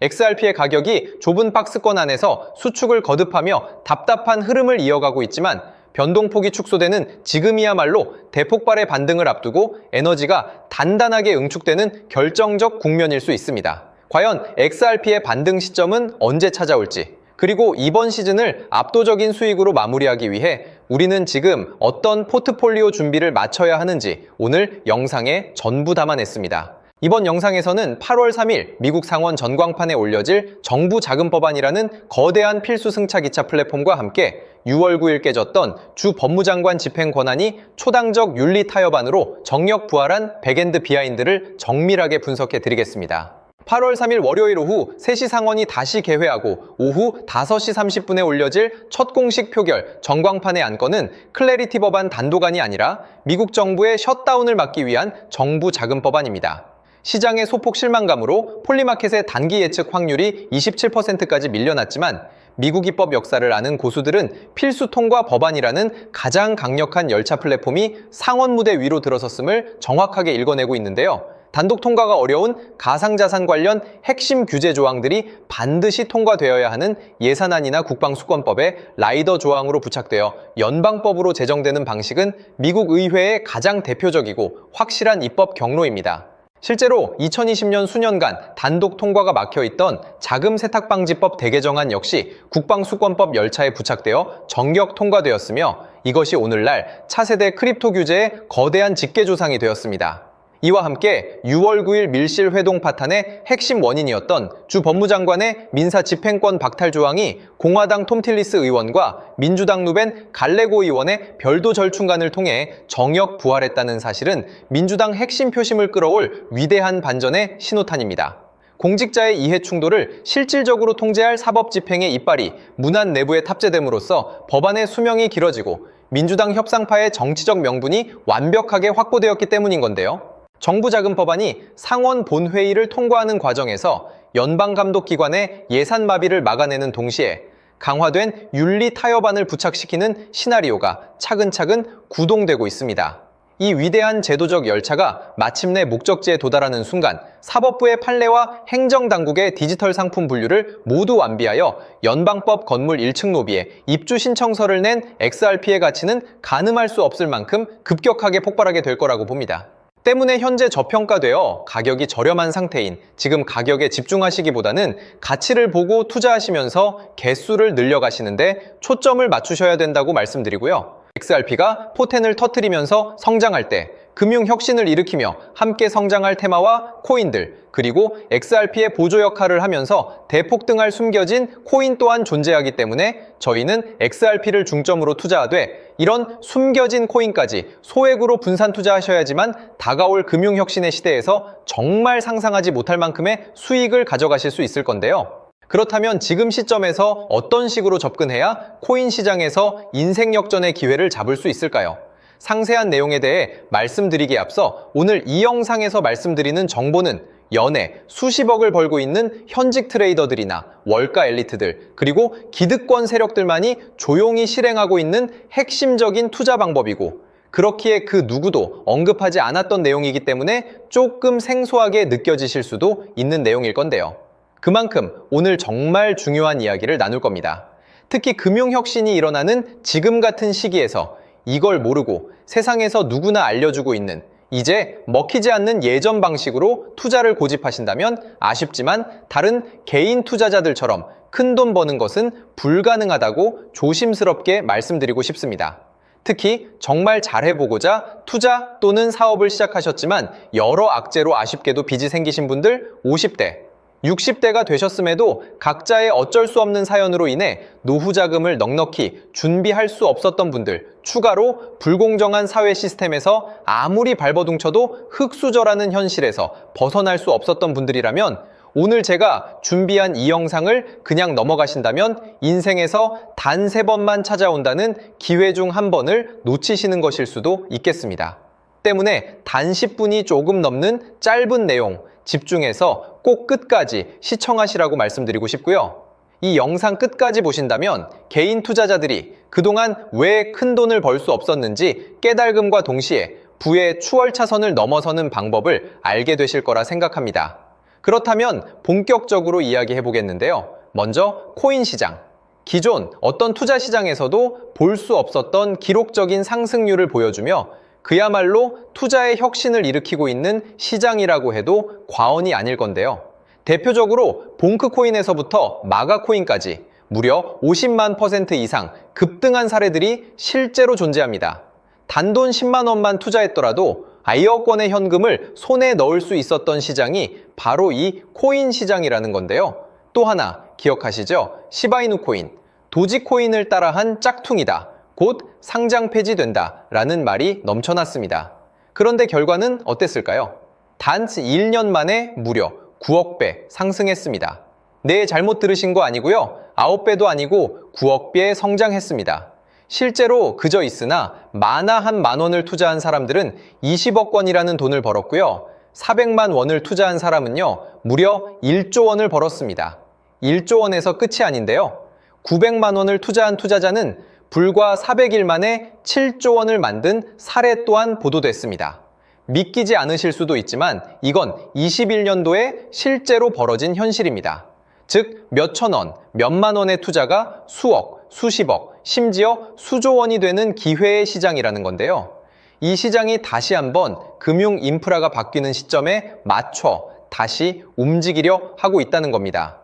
XRP의 가격이 좁은 박스권 안에서 수축을 거듭하며 답답한 흐름을 이어가고 있지만 변동폭이 축소되는 지금이야말로 대폭발의 반등을 앞두고 에너지가 단단하게 응축되는 결정적 국면일 수 있습니다. 과연 XRP의 반등 시점은 언제 찾아올지, 그리고 이번 시즌을 압도적인 수익으로 마무리하기 위해 우리는 지금 어떤 포트폴리오 준비를 마쳐야 하는지 오늘 영상에 전부 담아냈습니다. 이번 영상에서는 8월 3일 미국 상원 전광판에 올려질 정부 자금 법안이라는 거대한 필수 승차 기차 플랫폼과 함께 6월 9일 깨졌던 주 법무장관 집행 권한이 초당적 윤리 타협안으로 정력 부활한 백엔드 비하인드를 정밀하게 분석해 드리겠습니다. 8월 3일 월요일 오후 3시 상원이 다시 개회하고 오후 5시 30분에 올려질 첫 공식 표결 전광판의 안건은 클래리티 법안 단독안이 아니라 미국 정부의 셧다운을 막기 위한 정부 자금 법안입니다. 시장의 소폭 실망감으로 폴리마켓의 단기 예측 확률이 27%까지 밀려났지만 미국 입법 역사를 아는 고수들은 필수 통과 법안이라는 가장 강력한 열차 플랫폼이 상원 무대 위로 들어섰음을 정확하게 읽어내고 있는데요. 단독 통과가 어려운 가상자산 관련 핵심 규제 조항들이 반드시 통과되어야 하는 예산안이나 국방수권법의 라이더 조항으로 부착되어 연방법으로 제정되는 방식은 미국 의회의 가장 대표적이고 확실한 입법 경로입니다. 실제로 2020년 수년간 단독 통과가 막혀있던 자금세탁방지법 대개정안 역시 국방수권법 열차에 부착되어 정격 통과되었으며 이것이 오늘날 차세대 크립토 규제의 거대한 직계조상이 되었습니다. 이와 함께 6월 9일 밀실 회동 파탄의 핵심 원인이었던 주 법무장관의 민사 집행권 박탈 조항이 공화당 톰 틸리스 의원과 민주당 누벤 갈레고 의원의 별도 절충안을 통해 정역 부활했다는 사실은 민주당 핵심 표심을 끌어올 위대한 반전의 신호탄입니다. 공직자의 이해 충돌을 실질적으로 통제할 사법 집행의 이빨이 문안 내부에 탑재됨으로써 법안의 수명이 길어지고 민주당 협상파의 정치적 명분이 완벽하게 확보되었기 때문인 건데요. 정부 자금 법안이 상원 본회의를 통과하는 과정에서 연방감독기관의 예산 마비를 막아내는 동시에 강화된 윤리 타협안을 부착시키는 시나리오가 차근차근 구동되고 있습니다. 이 위대한 제도적 열차가 마침내 목적지에 도달하는 순간 사법부의 판례와 행정당국의 디지털 상품 분류를 모두 완비하여 연방법 건물 1층 로비에 입주 신청서를 낸 XRP의 가치는 가늠할 수 없을 만큼 급격하게 폭발하게 될 거라고 봅니다. 때문에 현재 저평가되어 가격이 저렴한 상태인 지금 가격에 집중하시기보다는 가치를 보고 투자하시면서 개수를 늘려가시는데 초점을 맞추셔야 된다고 말씀드리고요. XRP가 포텐을 터뜨리면서 성장할 때 금융혁신을 일으키며 함께 성장할 테마와 코인들, 그리고 XRP의 보조 역할을 하면서 대폭등할 숨겨진 코인 또한 존재하기 때문에 저희는 XRP를 중점으로 투자하되 이런 숨겨진 코인까지 소액으로 분산 투자하셔야지만 다가올 금융혁신의 시대에서 정말 상상하지 못할 만큼의 수익을 가져가실 수 있을 건데요. 그렇다면 지금 시점에서 어떤 식으로 접근해야 코인 시장에서 인생 역전의 기회를 잡을 수 있을까요? 상세한 내용에 대해 말씀드리기에 앞서 오늘 이 영상에서 말씀드리는 정보는 연에 수십억을 벌고 있는 현직 트레이더들이나 월가 엘리트들, 그리고 기득권 세력들만이 조용히 실행하고 있는 핵심적인 투자 방법이고 그렇기에 그 누구도 언급하지 않았던 내용이기 때문에 조금 생소하게 느껴지실 수도 있는 내용일 건데요. 그만큼 오늘 정말 중요한 이야기를 나눌 겁니다. 특히 금융혁신이 일어나는 지금 같은 시기에서 이걸 모르고 세상에서 누구나 알려주고 있는 이제 먹히지 않는 예전 방식으로 투자를 고집하신다면 아쉽지만 다른 개인 투자자들처럼 큰돈 버는 것은 불가능하다고 조심스럽게 말씀드리고 싶습니다. 특히 정말 잘해보고자 투자 또는 사업을 시작하셨지만 여러 악재로 아쉽게도 빚이 생기신 분들 50대, 60대가 되셨음에도 각자의 어쩔 수 없는 사연으로 인해 노후 자금을 넉넉히 준비할 수 없었던 분들, 추가로 불공정한 사회 시스템에서 아무리 발버둥쳐도 흙수저라는 현실에서 벗어날 수 없었던 분들이라면 오늘 제가 준비한 이 영상을 그냥 넘어가신다면 인생에서 단 3번만 찾아온다는 기회 중 한 번을 놓치시는 것일 수도 있겠습니다. 때문에 단 10분이 조금 넘는 짧은 내용, 집중해서 꼭 끝까지 시청하시라고 말씀드리고 싶고요. 이 영상 끝까지 보신다면 개인 투자자들이 그동안 왜 큰 돈을 벌 수 없었는지 깨달음과 동시에 부의 추월 차선을 넘어서는 방법을 알게 되실 거라 생각합니다. 그렇다면 본격적으로 이야기해 보겠는데요. 먼저 코인 시장. 기존 어떤 투자 시장에서도 볼 수 없었던 기록적인 상승률을 보여주며 그야말로 투자의 혁신을 일으키고 있는 시장이라고 해도 과언이 아닐 건데요. 대표적으로 봉크코인에서부터 마가코인까지 무려 50만 % 이상 급등한 사례들이 실제로 존재합니다. 단돈 10만 원만 투자했더라도 1억 원의 현금을 손에 넣을 수 있었던 시장이 바로 이 코인 시장이라는 건데요. 또 하나 기억하시죠? 시바이누 코인, 도지코인을 따라한 짝퉁이다. 곧 상장 폐지된다. 라는 말이 넘쳐났습니다. 그런데 결과는 어땠을까요? 단 1년 만에 무려 9억 배 상승했습니다. 네, 잘못 들으신 거 아니고요. 9배도 아니고 9억 배 성장했습니다. 실제로 그저 있으나 만화 한 만 원을 투자한 사람들은 20억 원이라는 돈을 벌었고요. 400만 원을 투자한 사람은요, 무려 1조 원을 벌었습니다. 1조 원에서 끝이 아닌데요. 900만 원을 투자한 투자자는 불과 400일 만에 7조 원을 만든 사례 또한 보도됐습니다. 믿기지 않으실 수도 있지만 이건 21년도에 실제로 벌어진 현실입니다. 즉, 몇천 원, 몇만 원의 투자가 수억, 수십억, 심지어 수조 원이 되는 기회의 시장이라는 건데요. 이 시장이 다시 한번 금융 인프라가 바뀌는 시점에 맞춰 다시 움직이려 하고 있다는 겁니다.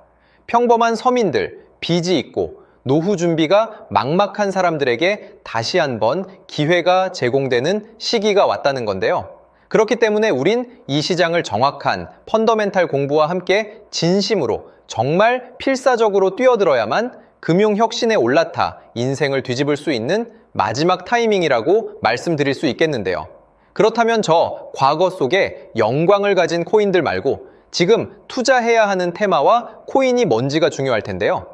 평범한 서민들, 빚이 있고 노후 준비가 막막한 사람들에게 다시 한번 기회가 제공되는 시기가 왔다는 건데요. 그렇기 때문에 우린 이 시장을 정확한 펀더멘탈 공부와 함께 진심으로 정말 필사적으로 뛰어들어야만 금융혁신에 올라타 인생을 뒤집을 수 있는 마지막 타이밍이라고 말씀드릴 수 있겠는데요. 그렇다면 저 과거 속에 영광을 가진 코인들 말고 지금 투자해야 하는 테마와 코인이 뭔지가 중요할 텐데요.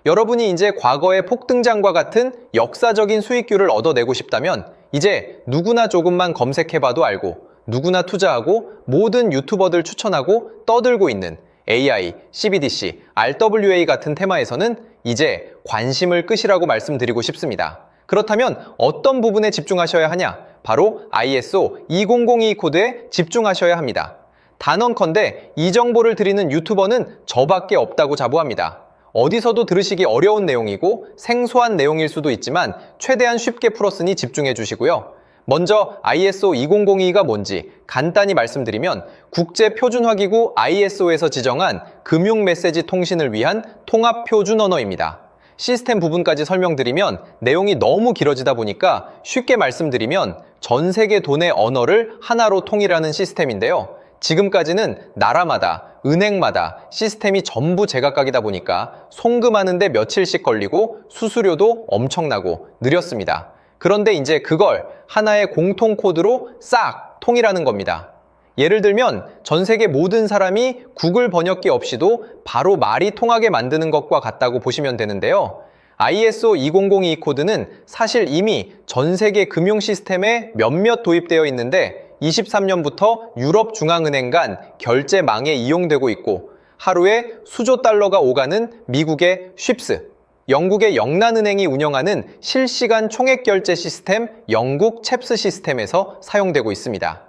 여러분이 이제 과거의 폭등장과 같은 역사적인 수익률을 얻어내고 싶다면 이제 누구나 조금만 검색해봐도 알고 누구나 투자하고 모든 유튜버들 추천하고 떠들고 있는 AI, CBDC, RWA 같은 테마에서는 이제 관심을 끄시라고 말씀드리고 싶습니다. 그렇다면 어떤 부분에 집중하셔야 하냐? 바로 ISO 20022 코드에 집중하셔야 합니다. 단언컨대 이 정보를 드리는 유튜버는 저밖에 없다고 자부합니다. 어디서도 들으시기 어려운 내용이고 생소한 내용일 수도 있지만 최대한 쉽게 풀었으니 집중해 주시고요. 먼저 ISO 2002가 뭔지 간단히 말씀드리면 국제표준화기구 ISO에서 지정한 금융메시지 통신을 위한 통합표준 언어입니다. 시스템 부분까지 설명드리면 내용이 너무 길어지다 보니까 쉽게 말씀드리면 전 세계 돈의 언어를 하나로 통일하는 시스템인데요. 지금까지는 나라마다, 은행마다 시스템이 전부 제각각이다 보니까 송금하는데 며칠씩 걸리고 수수료도 엄청나고 느렸습니다. 그런데 이제 그걸 하나의 공통 코드로 싹 통일하는 겁니다. 예를 들면 전 세계 모든 사람이 구글 번역기 없이도 바로 말이 통하게 만드는 것과 같다고 보시면 되는데요. ISO 2002 코드는 사실 이미 전 세계 금융 시스템에 몇몇 도입되어 있는데 23년부터 유럽 중앙은행 간 결제망에 이용되고 있고 하루에 수조 달러가 오가는 미국의 쉽스, 영국의 영란은행이 운영하는 실시간 총액결제 시스템 영국 챕스 시스템에서 사용되고 있습니다.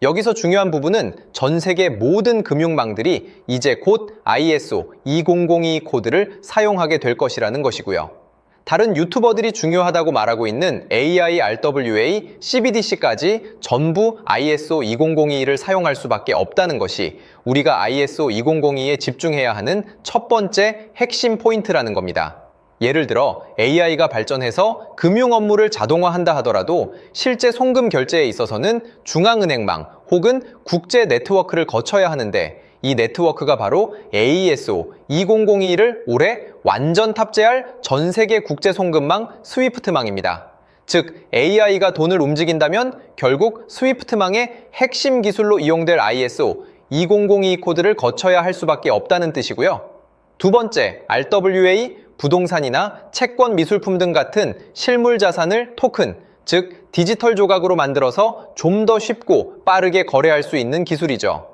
여기서 중요한 부분은 전 세계 모든 금융망들이 이제 곧 ISO 2002 코드를 사용하게 될 것이라는 것이고요. 다른 유튜버들이 중요하다고 말하고 있는 AI, RWA, CBDC까지 전부 ISO 2002를 사용할 수밖에 없다는 것이 우리가 ISO 2002에 집중해야 하는 첫 번째 핵심 포인트라는 겁니다. 예를 들어 AI가 발전해서 금융 업무를 자동화한다 하더라도 실제 송금 결제에 있어서는 중앙은행망 혹은 국제 네트워크를 거쳐야 하는데 이 네트워크가 바로 AESO 2002를 올해 완전 탑재할 전 세계 국제 송금망 스위프트망입니다. 즉 AI가 돈을 움직인다면 결국 스위프트망의 핵심 기술로 이용될 ISO 2002 코드를 거쳐야 할 수밖에 없다는 뜻이고요. 두 번째, RWA, 부동산이나 채권 미술품 등 같은 실물 자산을 토큰, 즉 디지털 조각으로 만들어서 좀 더 쉽고 빠르게 거래할 수 있는 기술이죠.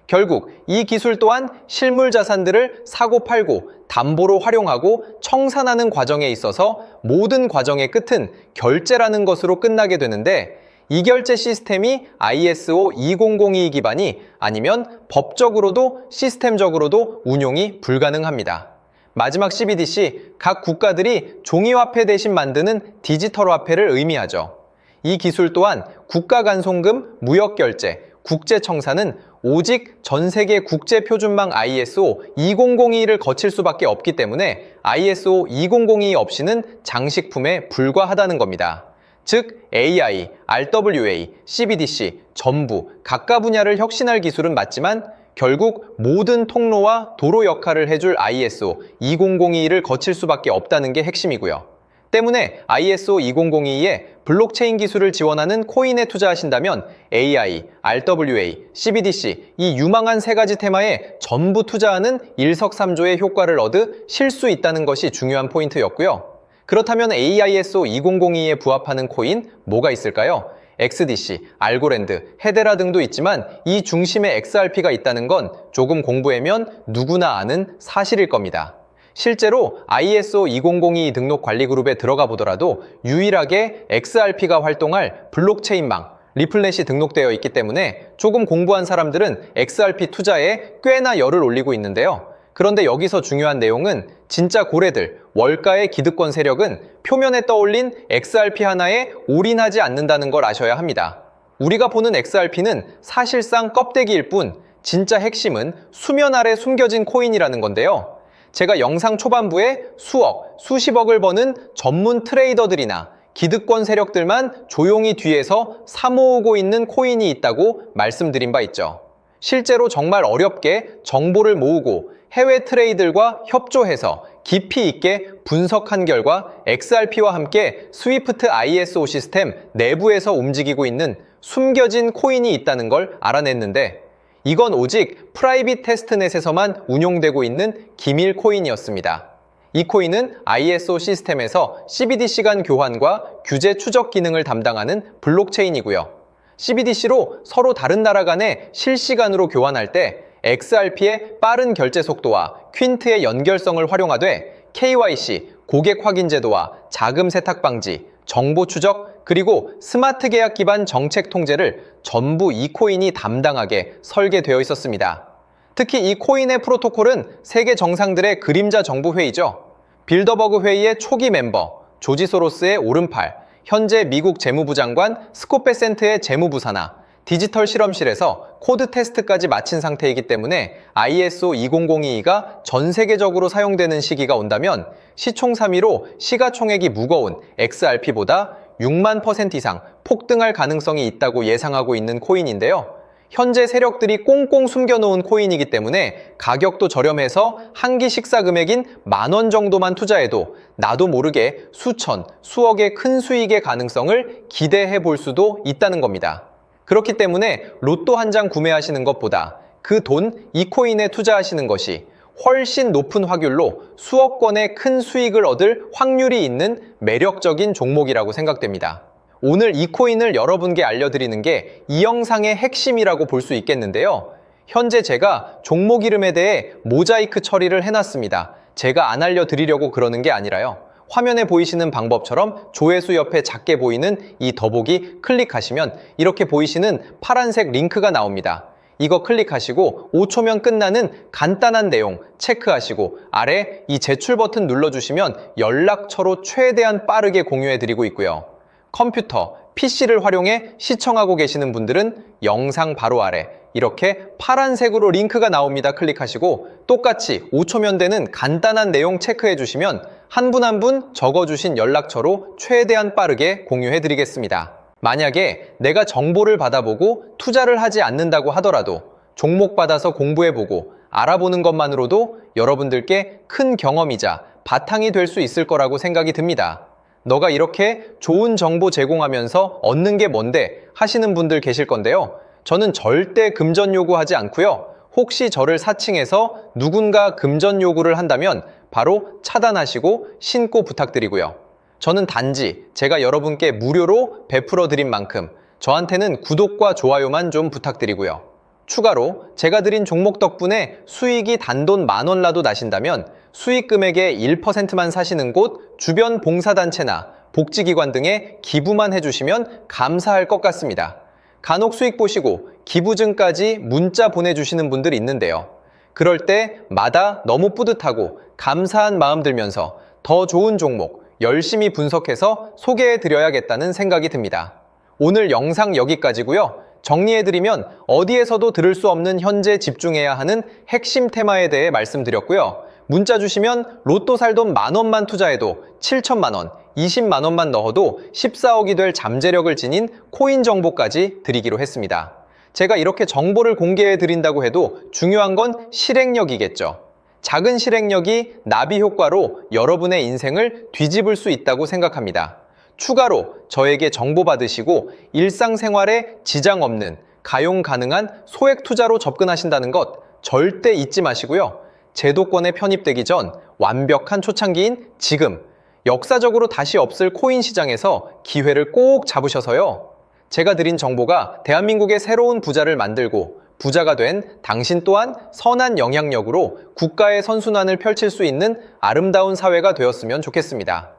결국 이 기술 또한 실물 자산들을 사고 팔고 담보로 활용하고 청산하는 과정에 있어서 모든 과정의 끝은 결제라는 것으로 끝나게 되는데 이 결제 시스템이 ISO 2002 기반이 아니면 법적으로도 시스템적으로도 운용이 불가능합니다. 마지막 CBDC, 각 국가들이 종이화폐 대신 만드는 디지털 화폐를 의미하죠. 이 기술 또한 국가간송금, 무역결제, 국제청산은 오직 전 세계 국제표준망 ISO 2002를 거칠 수밖에 없기 때문에 ISO 2002 없이는 장식품에 불과하다는 겁니다. 즉 AI, RWA, CBDC 전부 각각 분야를 혁신할 기술은 맞지만 결국 모든 통로와 도로 역할을 해줄 ISO 2002를 거칠 수밖에 없다는 게 핵심이고요. 때문에 ISO 2002에 블록체인 기술을 지원하는 코인에 투자하신다면 AI, RWA, CBDC 이 유망한 세 가지 테마에 전부 투자하는 일석삼조의 효과를 얻으실 수 있다는 것이 중요한 포인트였고요. 그렇다면 AISO 2002에 부합하는 코인 뭐가 있을까요? XDC, 알고랜드, 헤데라 등도 있지만 이 중심에 XRP가 있다는 건 조금 공부하면 누구나 아는 사실일 겁니다. 실제로 ISO 2002 등록 관리 그룹에 들어가 보더라도 유일하게 XRP가 활동할 블록체인망, 리플렛이 등록되어 있기 때문에 조금 공부한 사람들은 XRP 투자에 꽤나 열을 올리고 있는데요. 그런데 여기서 중요한 내용은 진짜 고래들, 월가의 기득권 세력은 표면에 떠올린 XRP 하나에 올인하지 않는다는 걸 아셔야 합니다. 우리가 보는 XRP는 사실상 껍데기일 뿐 진짜 핵심은 수면 아래 숨겨진 코인이라는 건데요. 제가 영상 초반부에 수억, 수십억을 버는 전문 트레이더들이나 기득권 세력들만 조용히 뒤에서 사모으고 있는 코인이 있다고 말씀드린 바 있죠. 실제로 정말 어렵게 정보를 모으고 해외 트레이더들과 협조해서 깊이 있게 분석한 결과 XRP와 함께 스위프트 ISO 시스템 내부에서 움직이고 있는 숨겨진 코인이 있다는 걸 알아냈는데 이건 오직 프라이빗 테스트넷에서만 운용되고 있는 기밀 코인이었습니다. 이 코인은 ISO 시스템에서 CBDC 간 교환과 규제 추적 기능을 담당하는 블록체인이고요. CBDC로 서로 다른 나라 간에 실시간으로 교환할 때 XRP의 빠른 결제 속도와 퀸트의 연결성을 활용하되 KYC, 고객 확인 제도와 자금 세탁 방지, 정보 추적, 그리고 스마트 계약 기반 정책 통제를 전부 이 코인이 담당하게 설계되어 있었습니다. 특히 이 코인의 프로토콜은 세계 정상들의 그림자 정부 회의죠. 빌더버그 회의의 초기 멤버, 조지 소로스의 오른팔, 현재 미국 재무부 장관 스콧 베센트의 재무부 산하, 디지털 실험실에서 코드 테스트까지 마친 상태이기 때문에 ISO 2002가 전 세계적으로 사용되는 시기가 온다면 시총삼위로 시가총액이 무거운 XRP보다 6만 % 이상 폭등할 가능성이 있다고 예상하고 있는 코인인데요. 현재 세력들이 꽁꽁 숨겨놓은 코인이기 때문에 가격도 저렴해서 한 끼 식사 금액인 10,000원 정도만 투자해도 나도 모르게 수천, 수억의 큰 수익의 가능성을 기대해 볼 수도 있다는 겁니다. 그렇기 때문에 로또 한 장 구매하시는 것보다 그 돈 이 코인에 투자하시는 것이 훨씬 높은 확률로 수억 건의 큰 수익을 얻을 확률이 있는 매력적인 종목이라고 생각됩니다. 오늘 이 코인을 여러분께 알려드리는 게 이 영상의 핵심이라고 볼 수 있겠는데요. 현재 제가 종목 이름에 대해 모자이크 처리를 해놨습니다. 제가 안 알려드리려고 그러는 게 아니라요. 화면에 보이시는 방법처럼 조회수 옆에 작게 보이는 이 더보기 클릭하시면 이렇게 보이시는 파란색 링크가 나옵니다. 이거 클릭하시고 5초면 끝나는 간단한 내용 체크하시고 아래 이 제출 버튼 눌러주시면 연락처로 최대한 빠르게 공유해드리고 있고요. 컴퓨터, PC를 활용해 시청하고 계시는 분들은 영상 바로 아래 이렇게 파란색으로 링크가 나옵니다. 클릭하시고 똑같이 5초면 되는 간단한 내용 체크해 주시면 한 분 한 분 적어주신 연락처로 최대한 빠르게 공유해 드리겠습니다. 만약에 내가 정보를 받아보고 투자를 하지 않는다고 하더라도 종목 받아서 공부해보고 알아보는 것만으로도 여러분들께 큰 경험이자 바탕이 될 수 있을 거라고 생각이 듭니다. 너가 이렇게 좋은 정보 제공하면서 얻는 게 뭔데 하시는 분들 계실 건데요. 저는 절대 금전 요구하지 않고요. 혹시 저를 사칭해서 누군가 금전 요구를 한다면 바로 차단하시고 신고 부탁드리고요. 저는 단지 제가 여러분께 무료로 베풀어 드린 만큼 저한테는 구독과 좋아요만 좀 부탁드리고요. 추가로 제가 드린 종목 덕분에 수익이 단돈 10,000원라도 나신다면 수익 금액의 1%만 사시는 곳 주변 봉사단체나 복지기관 등에 기부만 해주시면 감사할 것 같습니다. 간혹 수익 보시고 기부증까지 문자 보내주시는 분들 있는데요. 그럴 때마다 너무 뿌듯하고 감사한 마음 들면서 더 좋은 종목 열심히 분석해서 소개해드려야겠다는 생각이 듭니다. 오늘 영상 여기까지고요. 정리해드리면 어디에서도 들을 수 없는 현재 집중해야 하는 핵심 테마에 대해 말씀드렸고요. 문자 주시면 로또 살 돈 10,000원만 투자해도 7천만 원, 20만 원만 넣어도 14억이 될 잠재력을 지닌 코인 정보까지 드리기로 했습니다. 제가 이렇게 정보를 공개해 드린다고 해도 중요한 건 실행력이겠죠. 작은 실행력이 나비 효과로 여러분의 인생을 뒤집을 수 있다고 생각합니다. 추가로 저에게 정보 받으시고 일상생활에 지장 없는 가용 가능한 소액 투자로 접근하신다는 것 절대 잊지 마시고요. 제도권에 편입되기 전 완벽한 초창기인 지금 역사적으로 다시 없을 코인 시장에서 기회를 꼭 잡으셔서요. 제가 드린 정보가 대한민국의 새로운 부자를 만들고 부자가 된 당신 또한 선한 영향력으로 국가의 선순환을 펼칠 수 있는 아름다운 사회가 되었으면 좋겠습니다.